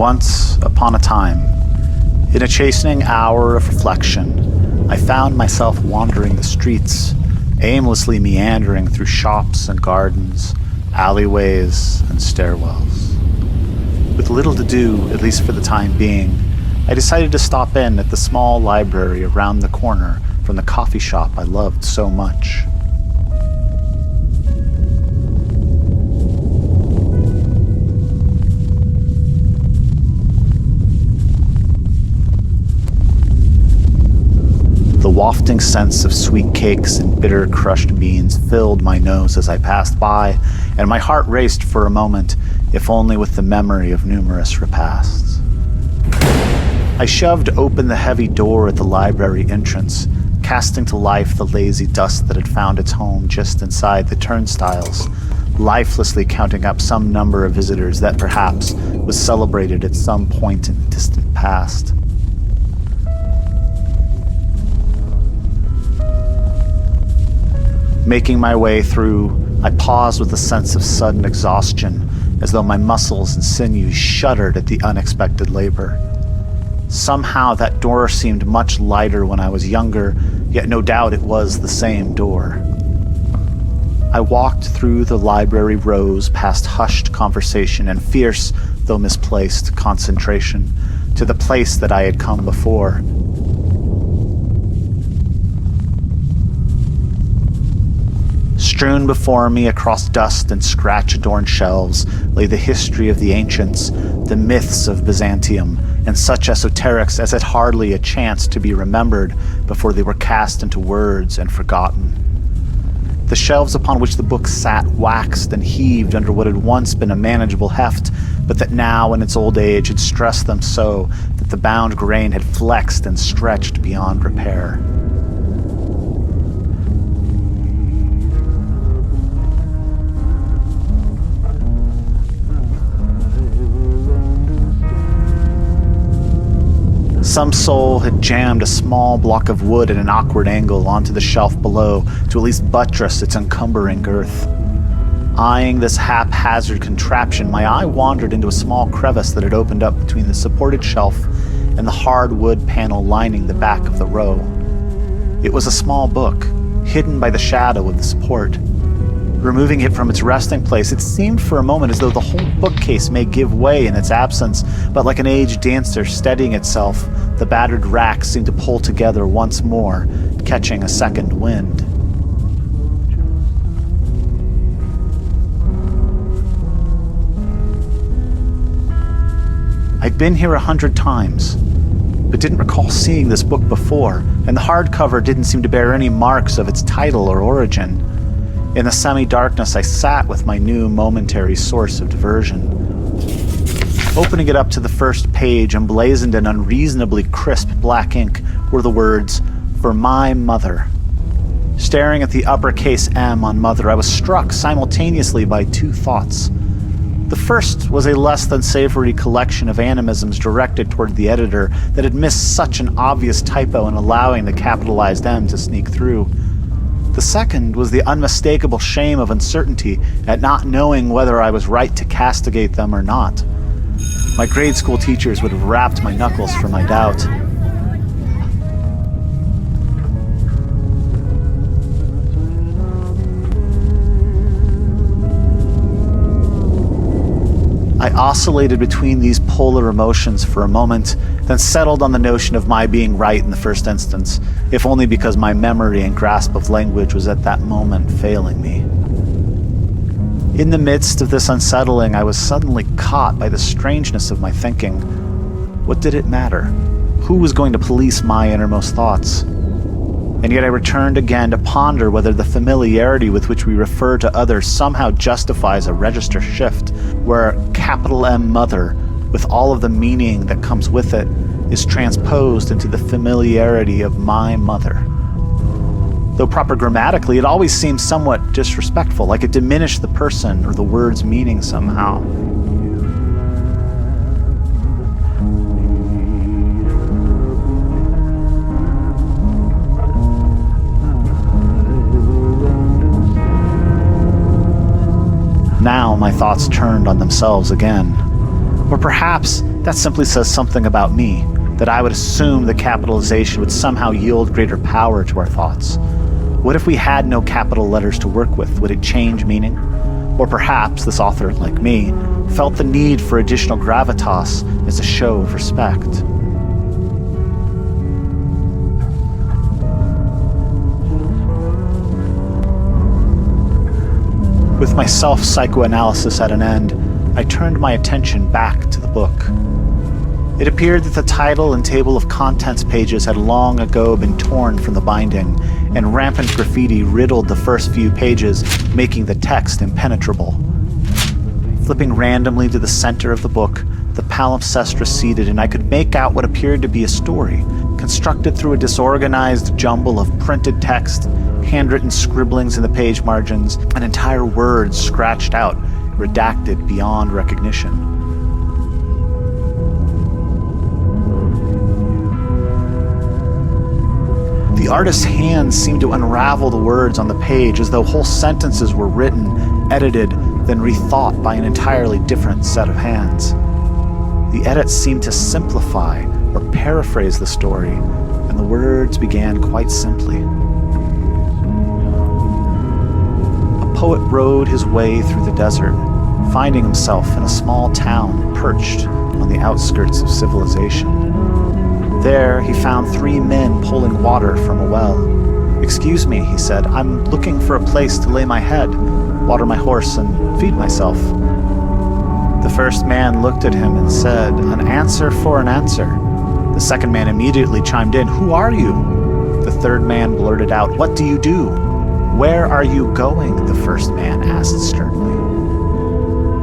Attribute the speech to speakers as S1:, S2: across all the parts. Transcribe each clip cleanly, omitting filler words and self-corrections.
S1: Once upon a time, in a chastening hour of reflection, I found myself wandering the streets, aimlessly meandering through shops and gardens, alleyways and stairwells. With little to do, at least for the time being, I decided to stop in at the small library around the corner from the coffee shop I loved so much. The wafting scents of sweet cakes and bitter crushed beans filled my nose as I passed by, and my heart raced for a moment, if only with the memory of numerous repasts. I shoved open the heavy door at the library entrance, casting to life the lazy dust that had found its home just inside the turnstiles, lifelessly counting up some number of visitors that perhaps was celebrated at some point in the distant past. Making my way through, I paused with a sense of sudden exhaustion, as though my muscles and sinews shuddered at the unexpected labor. Somehow that door seemed much lighter when I was younger, yet no doubt it was the same door. I walked through the library rows past hushed conversation and fierce, though misplaced, concentration, to the place that I had come before. Strewn before me across dust and scratch-adorned shelves lay the history of the ancients, the myths of Byzantium, and such esoterics as had hardly a chance to be remembered before they were cast into words and forgotten. The shelves upon which the books sat waxed and heaved under what had once been a manageable heft, but that now in its old age had stressed them so that the bound grain had flexed and stretched beyond repair. Some soul had jammed a small block of wood at an awkward angle onto the shelf below to at least buttress its encumbering girth. Eyeing this haphazard contraption, my eye wandered into a small crevice that had opened up between the supported shelf and the hard wood panel lining the back of the row. It was a small book, hidden by the shadow of the support. Removing it from its resting place, it seemed for a moment as though the whole bookcase may give way in its absence, but like an aged dancer steadying itself, the battered rack seemed to pull together once more, catching a second wind. I'd been here 100 times, but didn't recall seeing this book before, and the hardcover didn't seem to bear any marks of its title or origin. In the semi-darkness, I sat with my new momentary source of diversion. Opening it up to the first page, emblazoned in unreasonably crisp black ink, were the words, "For my mother." Staring at the uppercase M on mother, I was struck simultaneously by two thoughts. The first was a less than savory collection of animisms directed toward the editor that had missed such an obvious typo in allowing the capitalized M to sneak through. The second was the unmistakable shame of uncertainty at not knowing whether I was right to castigate them or not. My grade school teachers would have rapped my knuckles for my doubt. I oscillated between these polar emotions for a moment, then settled on the notion of my being right in the first instance, if only because my memory and grasp of language was at that moment failing me. In the midst of this unsettling, I was suddenly caught by the strangeness of my thinking. What did it matter? Who was going to police my innermost thoughts? And yet I returned again to ponder whether the familiarity with which we refer to others somehow justifies a register shift, where capital M mother, with all of the meaning that comes with it, is transposed into the familiarity of my mother. Though proper grammatically, it always seems somewhat disrespectful, like it diminished the person or the word's meaning somehow. Now my thoughts turned on themselves again. Or perhaps that simply says something about me, that I would assume that capitalization would somehow yield greater power to our thoughts. What if we had no capital letters to work with? Would it change meaning? Or perhaps this author, like me, felt the need for additional gravitas as a show of respect. With my self-psychoanalysis at an end, I turned my attention back to the book. It appeared that the title and table of contents pages had long ago been torn from the binding, and rampant graffiti riddled the first few pages, making the text impenetrable. Flipping randomly to the center of the book, the palimpsest receded, and I could make out what appeared to be a story, constructed through a disorganized jumble of printed text, handwritten scribblings in the page margins, and entire words scratched out, redacted beyond recognition. The artist's hands seemed to unravel the words on the page as though whole sentences were written, edited, then rethought by an entirely different set of hands. The edits seemed to simplify or paraphrase the story, and the words began quite simply. A poet rode his way through the desert, finding himself in a small town perched on the outskirts of civilization. There, he found 3 men pulling water from a well. "Excuse me," he said, "I'm looking for a place to lay my head, water my horse, and feed myself." The first man looked at him and said, "An answer for an answer." The second man immediately chimed in, "Who are you?" The third man blurted out, "What do you do?" "Where are you going?" the first man asked sternly.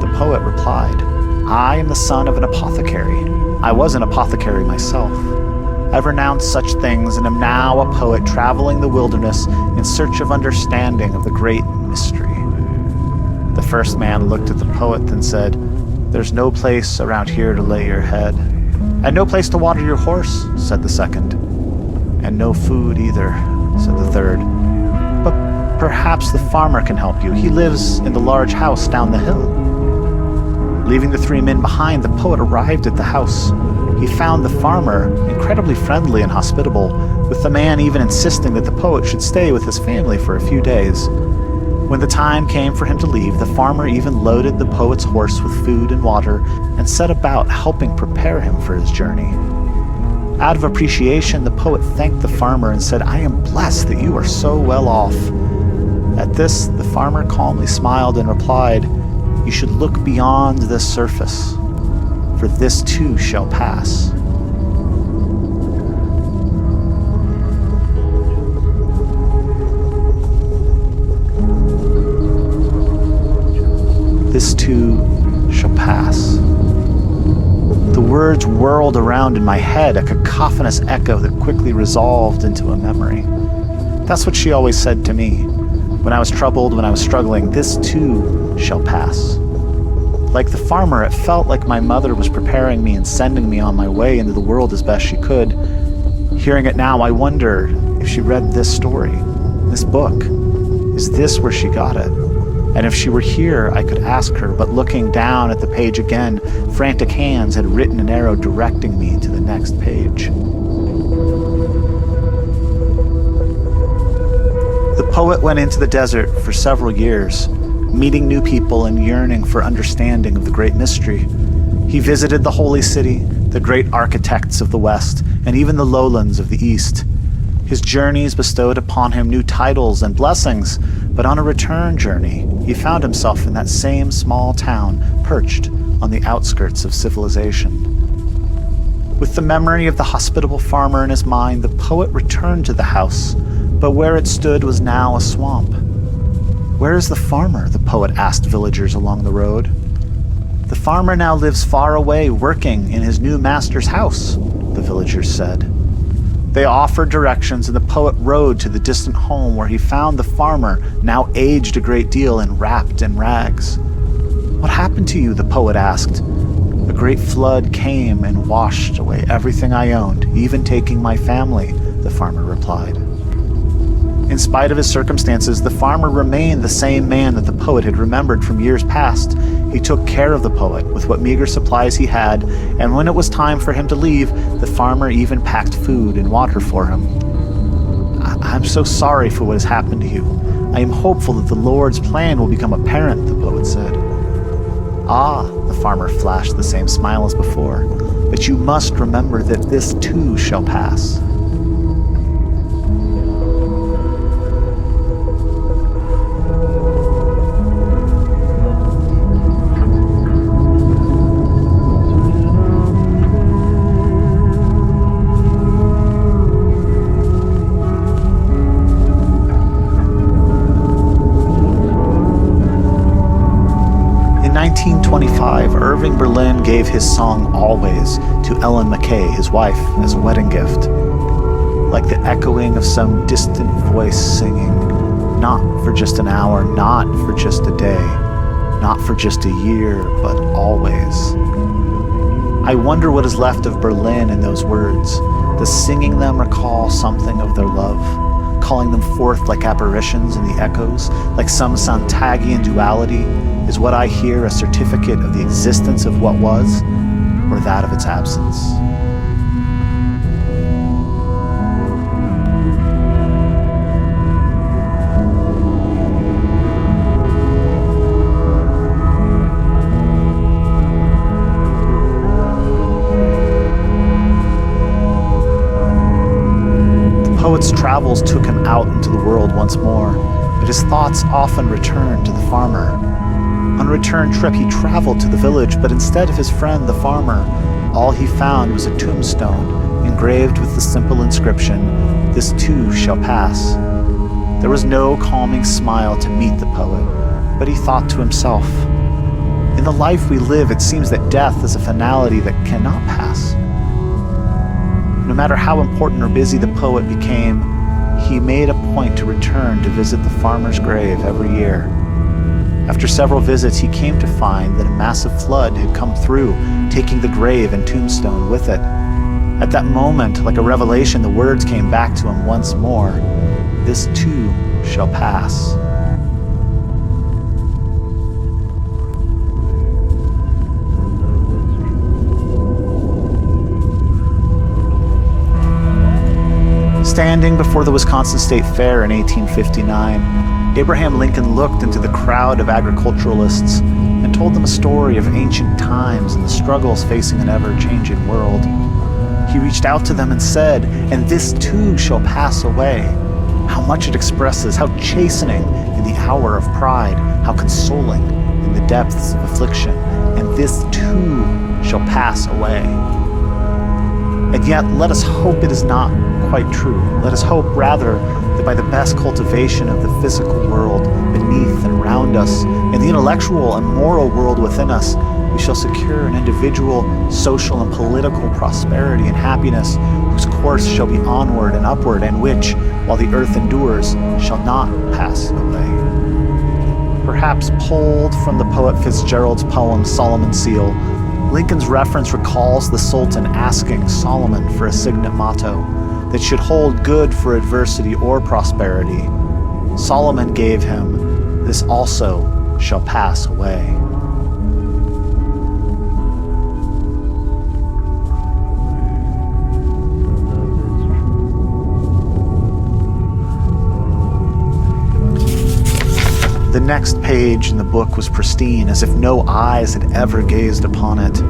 S1: The poet replied, "I am the son of an apothecary. I was an apothecary myself. I've renounced such things and am now a poet traveling the wilderness in search of understanding of the great mystery." The first man looked at the poet and said, "There's no place around here to lay your head." "And no place to water your horse," said the second. "And no food either," said the third. "But perhaps the farmer can help you. He lives in the large house down the hill." Leaving the 3 men behind, the poet arrived at the house. He found the farmer incredibly friendly and hospitable, with the man even insisting that the poet should stay with his family for a few days. When the time came for him to leave, the farmer even loaded the poet's horse with food and water and set about helping prepare him for his journey. Out of appreciation, the poet thanked the farmer and said, "I am blessed that you are so well off." At this, the farmer calmly smiled and replied, "You should look beyond this surface, for this too shall pass." This too shall pass. The words whirled around in my head, a cacophonous echo that quickly resolved into a memory. That's what she always said to me. When I was troubled, when I was struggling, this too shall pass. Like the farmer, it felt like my mother was preparing me and sending me on my way into the world as best she could. Hearing it now, I wonder if she read this story, this book. Is this where she got it? And if she were here, I could ask her, but looking down at the page again, frantic hands had written an arrow directing me to the next page. The poet went into the desert for several years, meeting new people and yearning for understanding of the great mystery. He visited the holy city, the great architects of the West, and even the lowlands of the East. His journeys bestowed upon him new titles and blessings, but on a return journey, he found himself in that same small town, perched on the outskirts of civilization. With the memory of the hospitable farmer in his mind, the poet returned to the house, but where it stood was now a swamp. "Where is the farmer?" the poet asked villagers along the road. "The farmer now lives far away, working in his new master's house," the villagers said. They offered directions, and the poet rode to the distant home where he found the farmer, now aged a great deal and wrapped in rags. "What happened to you?" the poet asked. "A great flood came and washed away everything I owned, even taking my family," the farmer replied. In spite of his circumstances, the farmer remained the same man that the poet had remembered from years past. He took care of the poet with what meager supplies he had, and when it was time for him to leave, the farmer even packed food and water for him. I'm so sorry for what has happened to you. I am hopeful that the Lord's plan will become apparent, the poet said. Ah, the farmer flashed the same smile as before, but you must remember that this too shall pass. In 1925, Irving Berlin gave his song Always to Ellen McKay, his wife, as a wedding gift. Like the echoing of some distant voice singing, not for just an hour, not for just a day, not for just a year, but always. I wonder what is left of Berlin in those words. Does singing them recall something of their love? Calling them forth like apparitions in the echoes, like some Santagian duality? Is what I hear a certificate of the existence of what was, or that of its absence? The poet's travels took him out into the world once more, but his thoughts often returned to the farmer. On a return trip, he traveled to the village, but instead of his friend, the farmer, all he found was a tombstone engraved with the simple inscription, "This too shall pass." There was no calming smile to meet the poet, but he thought to himself, in the life we live, it seems that death is a finality that cannot pass. No matter how important or busy the poet became, he made a point to return to visit the farmer's grave every year. After several visits, he came to find that a massive flood had come through, taking the grave and tombstone with it. At that moment, like a revelation, the words came back to him once more, "This too shall pass." Standing before the Wisconsin State Fair in 1859, Abraham Lincoln looked into the crowd of agriculturalists and told them a story of ancient times and the struggles facing an ever-changing world. He reached out to them and said, "And this too shall pass away." How much it expresses, how chastening in the hour of pride, how consoling in the depths of affliction. And this too shall pass away. And yet, let us hope it is not quite true. Let us hope, rather, that by the best cultivation of the physical world beneath and around us, and the intellectual and moral world within us, we shall secure an individual, social, and political prosperity and happiness whose course shall be onward and upward, and which, while the earth endures, shall not pass away. Perhaps pulled from the poet Fitzgerald's poem Solomon's Seal, Lincoln's reference recalls the Sultan asking Solomon for a signet motto that should hold good for adversity or prosperity. Solomon gave him, "This also shall pass away." The next page in the book was pristine, as if no eyes had ever gazed upon it.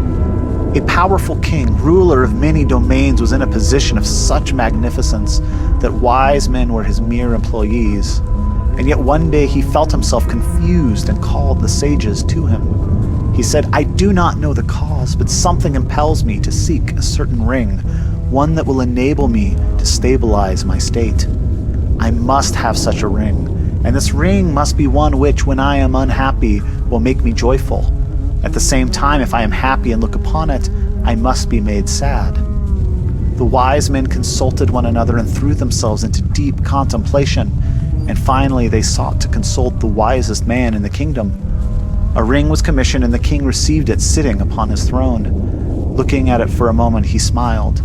S1: A powerful king, ruler of many domains, was in a position of such magnificence that wise men were his mere employees. And yet one day he felt himself confused and called the sages to him. He said, "I do not know the cause, but something impels me to seek a certain ring, one that will enable me to stabilize my state. I must have such a ring, and this ring must be one which, when I am unhappy, will make me joyful. At the same time, if I am happy and look upon it, I must be made sad." The wise men consulted one another and threw themselves into deep contemplation, and finally they sought to consult the wisest man in the kingdom. A ring was commissioned, and the king received it sitting upon his throne. Looking at it for a moment, he smiled.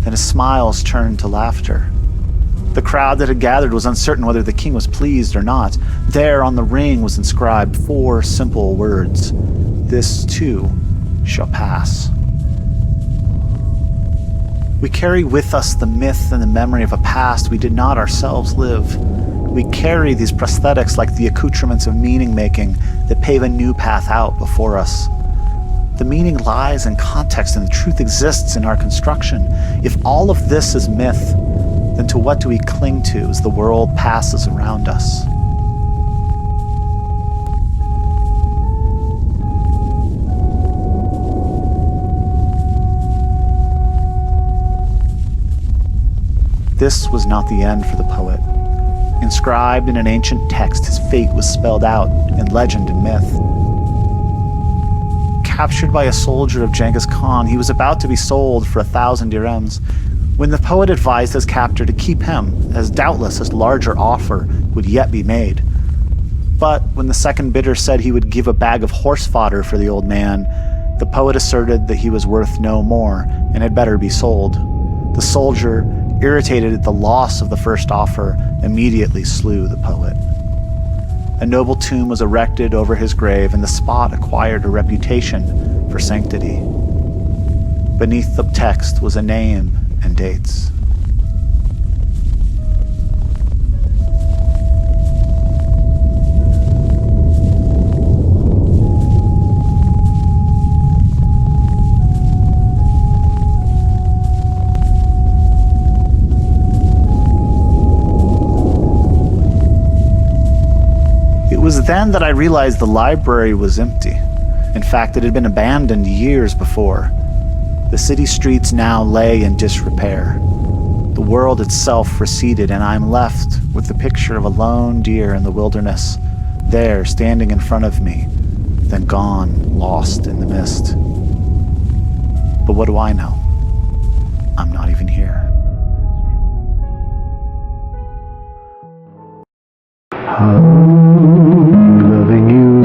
S1: Then his smiles turned to laughter. The crowd that had gathered was uncertain whether the king was pleased or not. There on the ring was inscribed 4 simple words: "This too shall pass." We carry with us the myth and the memory of a past we did not ourselves live. We carry these prosthetics like the accoutrements of meaning-making that pave a new path out before us. The meaning lies in context, and the truth exists in our construction. If all of this is myth, then to what do we cling to as the world passes around us? This was not the end for the poet. Inscribed in an ancient text, his fate was spelled out in legend and myth. Captured by a soldier of Genghis Khan, he was about to be sold for 1,000 dirhams, when the poet advised his captor to keep him, as doubtless a larger offer would yet be made. But when the second bidder said he would give a bag of horse fodder for the old man, the poet asserted that he was worth no more and had better be sold. The soldier, irritated at the loss of the first offer, immediately slew the poet. A noble tomb was erected over his grave, and the spot acquired a reputation for sanctity. Beneath the text was a name and dates. It was then that I realized the library was empty. In fact, it had been abandoned years before. The city streets now lay in disrepair. The world itself receded, and I am left with the picture of a lone deer in the wilderness, there standing in front of me, then gone, lost in the mist. But what do I know? I'm not even here.
S2: Loving you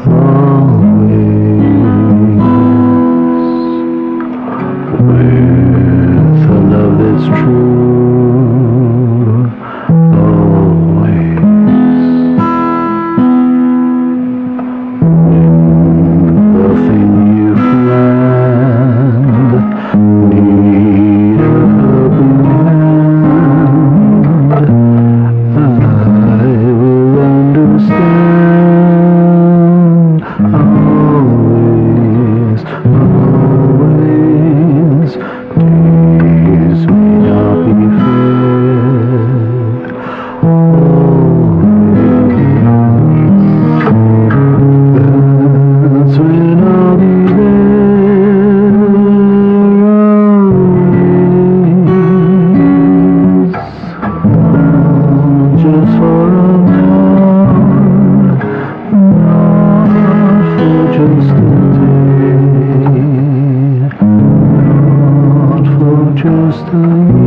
S2: always, with a love that's true, always. When the thing you planned need a helping hand, I will understand. Always, always, days may not be fair. Always, that's when I'll be there. Always, just for a moment, not for just a day, not for just a year.